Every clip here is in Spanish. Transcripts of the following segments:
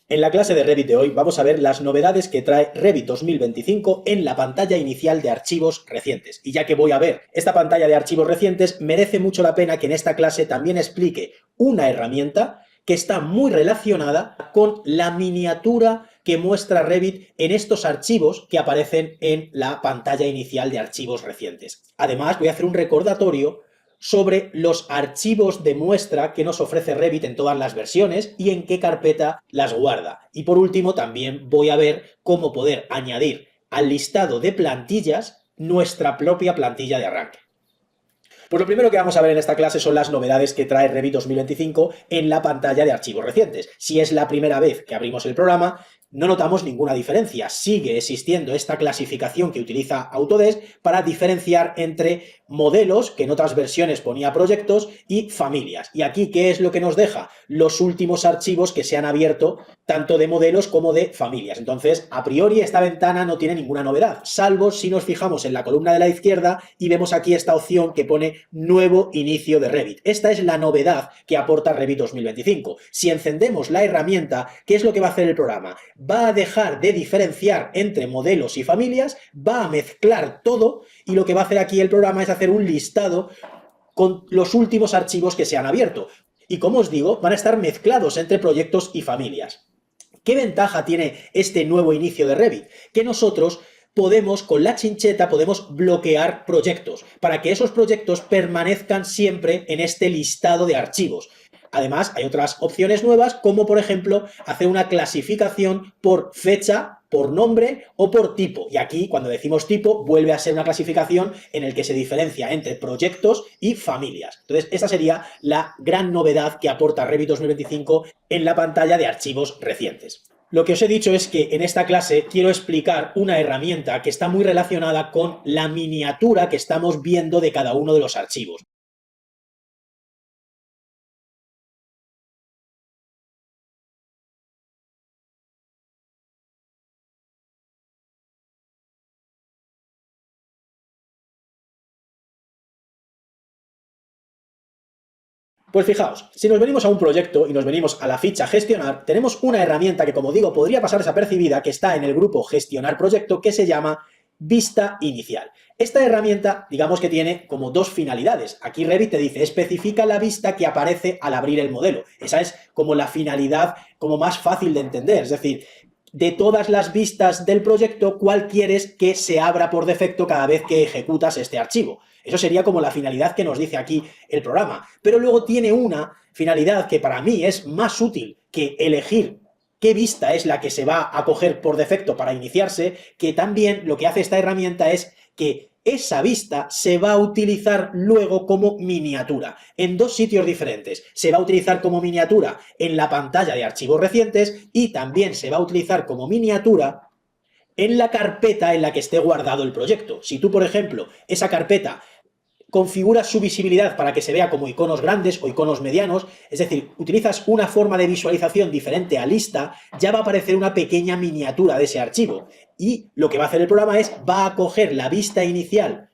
En la clase de Revit de hoy vamos a ver las novedades que trae Revit 2025 en la pantalla inicial de archivos recientes. Y ya que voy a ver esta pantalla de archivos recientes, merece mucho la pena que en esta clase también explique una herramienta que está muy relacionada con la miniatura que muestra Revit en estos archivos que aparecen en la pantalla inicial de archivos recientes. Además, voy a hacer un recordatorio sobre los archivos de muestra que nos ofrece Revit en todas las versiones y en qué carpeta las guarda. Y por último, también voy a ver cómo poder añadir al listado de plantillas nuestra propia plantilla de arranque. Pues lo primero que vamos a ver en esta clase son las novedades que trae Revit 2025 en la pantalla de archivos recientes. Si es la primera vez que abrimos el programa, no notamos ninguna diferencia. Sigue existiendo esta clasificación que utiliza Autodesk para diferenciar entre modelos, que en otras versiones ponía proyectos, y familias. Y aquí, ¿qué es lo que nos deja? Los últimos archivos que se han abierto, tanto de modelos como de familias. Entonces, a priori, esta ventana no tiene ninguna novedad, salvo si nos fijamos en la columna de la izquierda y vemos aquí esta opción que pone Nuevo inicio de Revit. Esta es la novedad que aporta Revit 2025. Si encendemos la herramienta, ¿qué es lo que va a hacer el programa? Va a dejar de diferenciar entre modelos y familias, va a mezclar todo y lo que va a hacer aquí el programa es hacer un listado con los últimos archivos que se han abierto. Y como os digo, van a estar mezclados entre proyectos y familias. ¿Qué ventaja tiene este nuevo inicio de Revit? Que nosotros podemos, con la chincheta, podemos bloquear proyectos para que esos proyectos permanezcan siempre en este listado de archivos. Además, hay otras opciones nuevas, como por ejemplo, hacer una clasificación por fecha, por nombre o por tipo. Y aquí, cuando decimos tipo, vuelve a ser una clasificación en el que se diferencia entre proyectos y familias. Entonces, esta sería la gran novedad que aporta Revit 2025 en la pantalla de archivos recientes. Lo que os he dicho es que en esta clase quiero explicar una herramienta que está muy relacionada con la miniatura que estamos viendo de cada uno de los archivos. Pues fijaos, si nos venimos a un proyecto y nos venimos a la ficha gestionar, tenemos una herramienta que, como digo, podría pasar desapercibida, que está en el grupo gestionar proyecto, que se llama vista inicial. Esta herramienta, digamos que tiene como dos finalidades. Aquí Revit te dice, especifica la vista que aparece al abrir el modelo. Esa es como la finalidad como más fácil de entender, es decir, de todas las vistas del proyecto, ¿cuál quieres que se abra por defecto cada vez que ejecutas este archivo? Eso sería como la finalidad que nos dice aquí el programa. Pero luego tiene una finalidad que para mí es más útil que elegir qué vista es la que se va a coger por defecto para iniciarse, que también lo que hace esta herramienta es que esa vista se va a utilizar luego como miniatura, en dos sitios diferentes. Se va a utilizar como miniatura en la pantalla de archivos recientes y también se va a utilizar como miniatura en la carpeta en la que esté guardado el proyecto. Si tú, por ejemplo, esa carpeta configuras su visibilidad para que se vea como iconos grandes o iconos medianos, es decir, utilizas una forma de visualización diferente a lista, ya va a aparecer una pequeña miniatura de ese archivo. Y lo que va a hacer el programa es, va a coger la vista inicial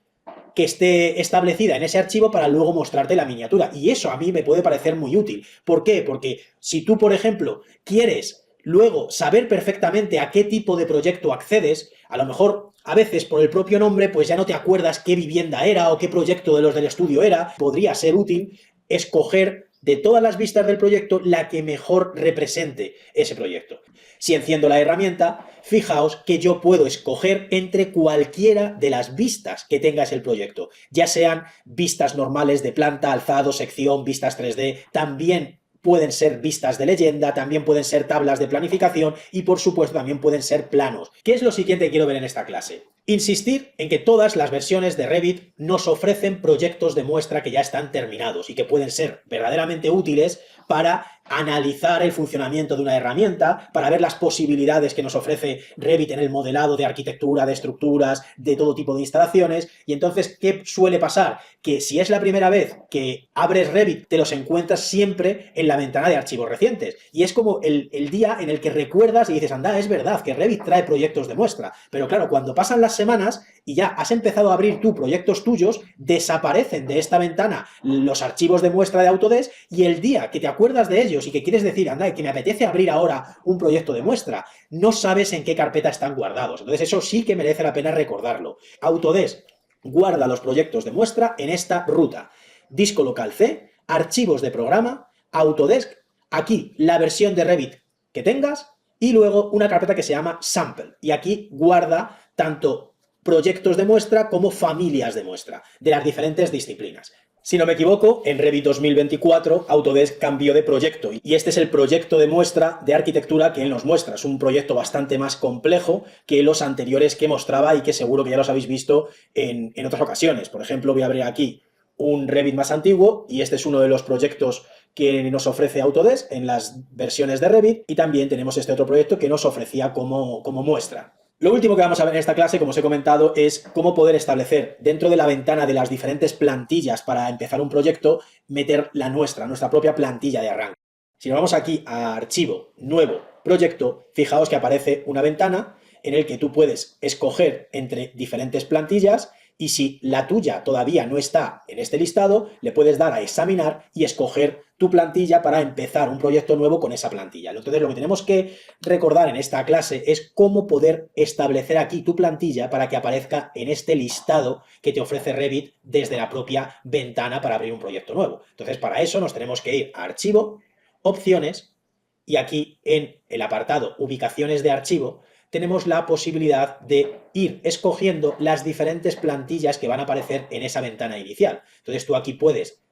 que esté establecida en ese archivo para luego mostrarte la miniatura. Y eso a mí me puede parecer muy útil. ¿Por qué? Porque si tú, por ejemplo, quieres luego saber perfectamente a qué tipo de proyecto accedes, a lo mejor a veces por el propio nombre pues ya no te acuerdas qué vivienda era o qué proyecto de los del estudio era, podría ser útil escoger de todas las vistas del proyecto la que mejor represente ese proyecto. Si enciendo la herramienta, fijaos que yo puedo escoger entre cualquiera de las vistas que tenga ese proyecto, ya sean vistas normales de planta, alzado, sección, vistas 3D, también pueden ser vistas de leyenda, también pueden ser tablas de planificación y por supuesto también pueden ser planos. ¿Qué es lo siguiente que quiero ver en esta clase? Insistir en que todas las versiones de Revit nos ofrecen proyectos de muestra que ya están terminados y que pueden ser verdaderamente útiles para analizar el funcionamiento de una herramienta, para ver las posibilidades que nos ofrece Revit en el modelado de arquitectura, de estructuras, de todo tipo de instalaciones. Y entonces, ¿qué suele pasar? Que si es la primera vez que abres Revit, te los encuentras siempre en la ventana de archivos recientes. Y es como el día en el que recuerdas y dices, anda, es verdad que Revit trae proyectos de muestra. Pero claro, cuando pasan las semanas y ya has empezado a abrir tú proyectos tuyos, desaparecen de esta ventana los archivos de muestra de Autodesk y el día que te acuerdas acuerdas de ellos y que quieres decir, anda, que me apetece abrir ahora un proyecto de muestra, no sabes en qué carpeta están guardados. Entonces eso sí que merece la pena recordarlo. Autodesk guarda los proyectos de muestra en esta ruta. Disco local C, archivos de programa, Autodesk, aquí la versión de Revit que tengas y luego una carpeta que se llama Sample. Y aquí guarda tanto proyectos de muestra como familias de muestra de las diferentes disciplinas. Si no me equivoco, en Revit 2024 Autodesk cambió de proyecto y este es el proyecto de muestra de arquitectura que él nos muestra. Es un proyecto bastante más complejo que los anteriores que mostraba y que seguro que ya los habéis visto en otras ocasiones. Por ejemplo, voy a abrir aquí un Revit más antiguo y este es uno de los proyectos que nos ofrece Autodesk en las versiones de Revit y también tenemos este otro proyecto que nos ofrecía como muestra. Lo último que vamos a ver en esta clase, como os he comentado, es cómo poder establecer dentro de la ventana de las diferentes plantillas para empezar un proyecto, meter nuestra propia plantilla de arranque. Si nos vamos aquí a Archivo, Nuevo, Proyecto, fijaos que aparece una ventana en la que tú puedes escoger entre diferentes plantillas y si la tuya todavía no está en este listado, le puedes dar a examinar y escoger tu plantilla para empezar un proyecto nuevo con esa plantilla. Entonces lo que tenemos que recordar en esta clase es cómo poder establecer aquí tu plantilla para que aparezca en este listado que te ofrece Revit desde la propia ventana para abrir un proyecto nuevo. Entonces para eso nos tenemos que ir a Archivo, Opciones y aquí en el apartado Ubicaciones de archivo tenemos la posibilidad de ir escogiendo las diferentes plantillas que van a aparecer en esa ventana inicial. Entonces tú aquí puedes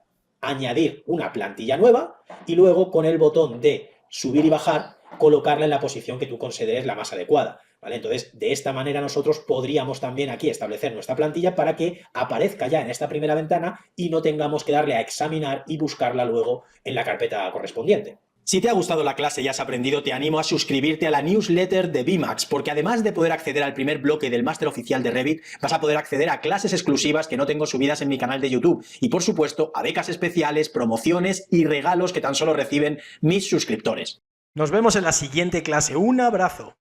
añadir una plantilla nueva y luego con el botón de subir y bajar colocarla en la posición que tú consideres la más adecuada. ¿Vale? Entonces, de esta manera nosotros podríamos también aquí establecer nuestra plantilla para que aparezca ya en esta primera ventana y no tengamos que darle a examinar y buscarla luego en la carpeta correspondiente. Si te ha gustado la clase y has aprendido, te animo a suscribirte a la newsletter de VMAX, porque además de poder acceder al primer bloque del máster oficial de Revit, vas a poder acceder a clases exclusivas que no tengo subidas en mi canal de YouTube y, por supuesto, a becas especiales, promociones y regalos que tan solo reciben mis suscriptores. Nos vemos en la siguiente clase. ¡Un abrazo!